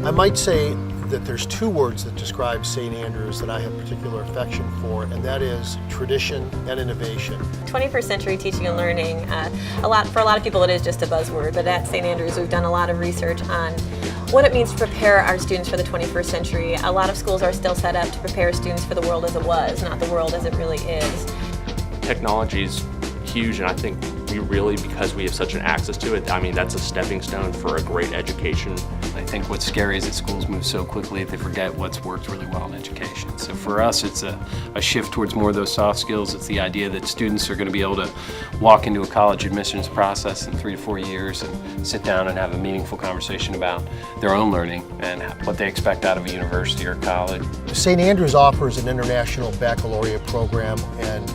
I might say that there's two words that describe St. Andrews that I have particular affection for, and that is tradition and innovation. 21st century teaching and learning, for a lot of people it is just a buzzword, but at St. Andrews we've done a lot of research on what it means to prepare our students for the 21st century. A lot of schools are still set up to prepare students for the world as it was, not the world as it really is. Technology is huge, and I think we really, because we have such an access to it, I mean, that's a stepping stone for a great education. I think what's scary is that schools move so quickly that they forget what's worked really well in education. So for us, it's a shift towards more of those soft skills. It's the idea that students are going to be able to walk into a college admissions process in 3 to 4 years and sit down and have a meaningful conversation about their own learning and what they expect out of a university or college. St. Andrews offers an international baccalaureate program, and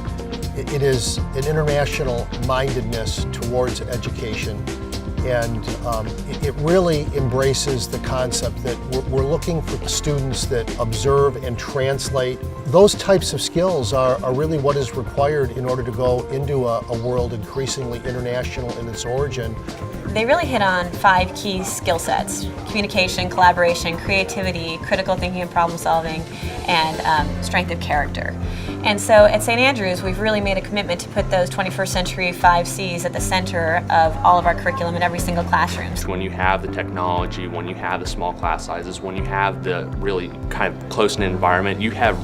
it is an international mindedness towards education, and it really embraces the concept that we're looking for students that observe and translate. Those types of skills are really what is required in order to go into a world increasingly international in its origin. They really hit on 5 key skill sets: communication, collaboration, creativity, critical thinking and problem solving, and strength of character. And so at St. Andrews, we've really made a commitment to put those 21st century 5 C's at the center of all of our curriculum in every single classroom. When you have the technology, when you have the small class sizes, when you have the really kind of close-knit environment, you have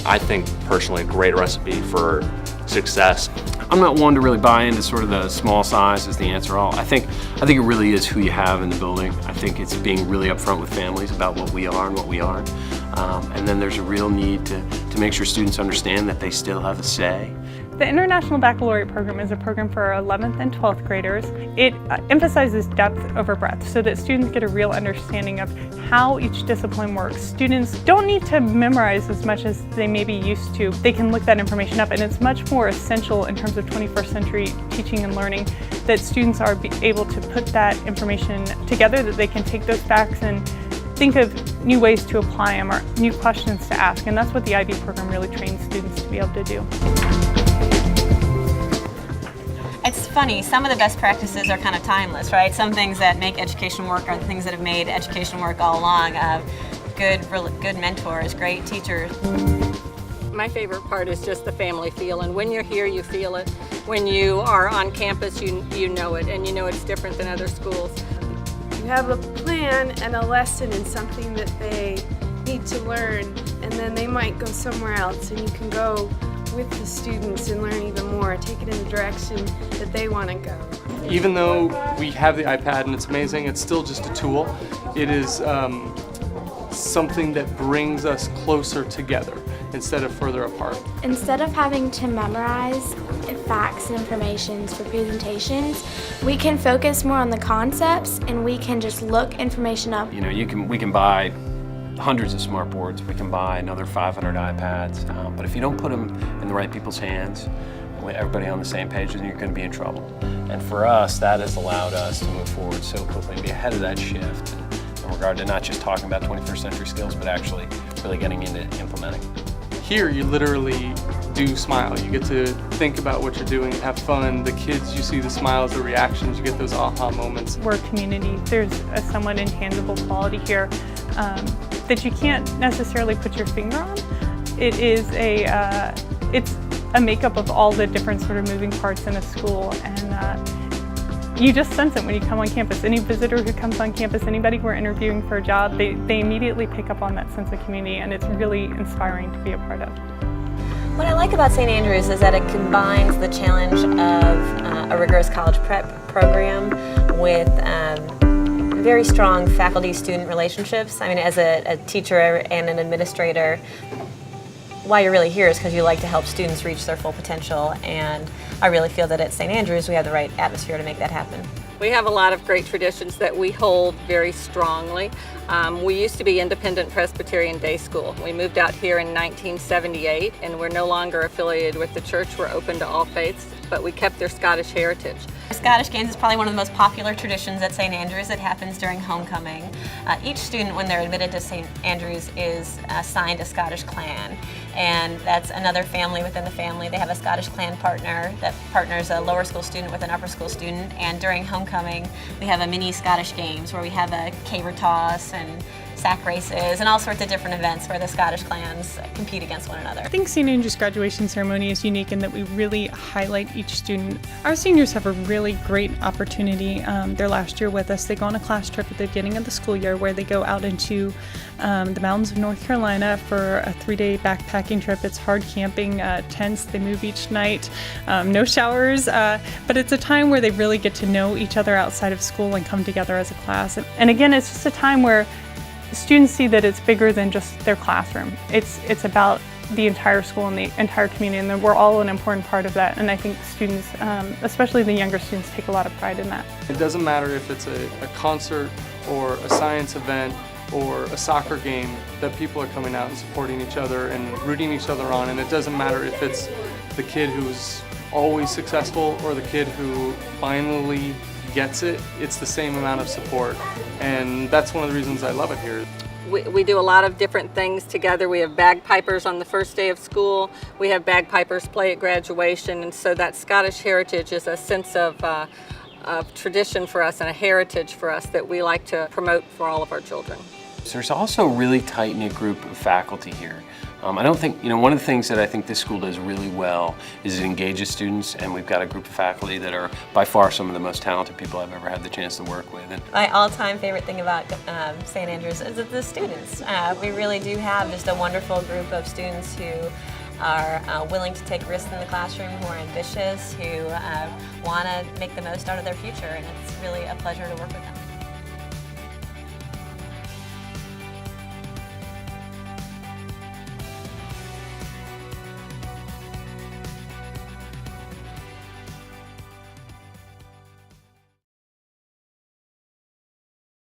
I think personally, a great recipe for success. I'm not one to really buy into sort of the small size as the answer all. I think it really is who you have in the building. I think it's being really upfront with families about what we are and what we aren't. And then there's a real need to make sure students understand that they still have a say. The International Baccalaureate Program is a program for 11th and 12th graders. It emphasizes depth over breadth so that students get a real understanding of how each discipline works. Students don't need to memorize as much as they may be used to. They can look that information up, and it's much more essential in terms of 21st century teaching and learning that students are able to put that information together, that they can take those facts and think of new ways to apply them or new questions to ask, and that's what the IB program really trains students to be able to do. It's funny, some of the best practices are kind of timeless, right? Some things that make education work are the things that have made education work all along. Good mentors, great teachers. My favorite part is just the family feel, and when you're here you feel it. When you are on campus you know it, and you know it's different than other schools. You have a plan and a lesson in something that they need to learn, and then they might go somewhere else, and you can go with the students and learn even more, take it in the direction that they want to go. Even though we have the iPad and it's amazing, it's still just a tool. It is something that brings us closer together instead of further apart. Instead of having to memorize facts and information for presentations, we can focus more on the concepts, and we can just look information up. You know, we can buy hundreds of smart boards, we can buy another 500 iPads, but if you don't put them in the right people's hands, with everybody on the same page, then you're going to be in trouble. And for us, that has allowed us to move forward so quickly and be ahead of that shift in regard to not just talking about 21st century skills, but actually really getting into implementing. Here you literally do smile. You get to think about what you're doing, have fun. The kids, you see the smiles, the reactions, you get those aha moments. We're a community. There's a somewhat intangible quality here that you can't necessarily put your finger on. It is it's a makeup of all the different sort of moving parts in a school, and you just sense it when you come on campus. Any visitor who comes on campus, anybody who are interviewing for a job, they immediately pick up on that sense of community, and it's really inspiring to be a part of. What I like about St. Andrews is that it combines the challenge of a rigorous college prep program with very strong faculty-student relationships. I mean, as a teacher and an administrator, why you're really here is because you like to help students reach their full potential, and I really feel that at St. Andrews we have the right atmosphere to make that happen. We have a lot of great traditions that we hold very strongly. We used to be Independent Presbyterian Day School. We moved out here in 1978, and we're no longer affiliated with the church. We're open to all faiths, but we kept their Scottish heritage. Scottish Games is probably one of the most popular traditions at St. Andrews. It happens during homecoming. Each student, when they're admitted to St. Andrews, is assigned a Scottish clan, and that's another family within the family. They have a Scottish clan partner that partners a lower school student with an upper school student, and during homecoming we have a mini Scottish Games where we have a caber toss and sack races and all sorts of different events where the Scottish clans compete against one another. I think St. Andrew's graduation ceremony is unique in that we really highlight each student. Our seniors have a really great opportunity. Their last year with us, they go on a class trip at the beginning of the school year where they go out into the mountains of North Carolina for a 3-day backpacking trip. It's hard camping, tents, they move each night, no showers, but it's a time where they really get to know each other outside of school and come together as a class. And again, it's just a time where students see that it's bigger than just their classroom. It's about the entire school and the entire community, and that we're all an important part of that. And I think students, especially the younger students, take a lot of pride in that. It doesn't matter if it's a concert or a science event or a soccer game, that people are coming out and supporting each other and rooting each other on. And it doesn't matter if it's the kid who's always successful or the kid who finally gets it, it's the same amount of support. And that's one of the reasons I love it here. We do a lot of different things together. We have bagpipers on the first day of school. We have bagpipers play at graduation. And so that Scottish heritage is a sense of tradition for us and a heritage for us that we like to promote for all of our children. There's also a really tight-knit group of faculty here. I don't think, one of the things that I think this school does really well is it engages students, and we've got a group of faculty that are by far some of the most talented people I've ever had the chance to work with. And my all-time favorite thing about St. Andrews is the students. We really do have just a wonderful group of students who are willing to take risks in the classroom, who are ambitious, who want to make the most out of their future, and it's really a pleasure to work with them.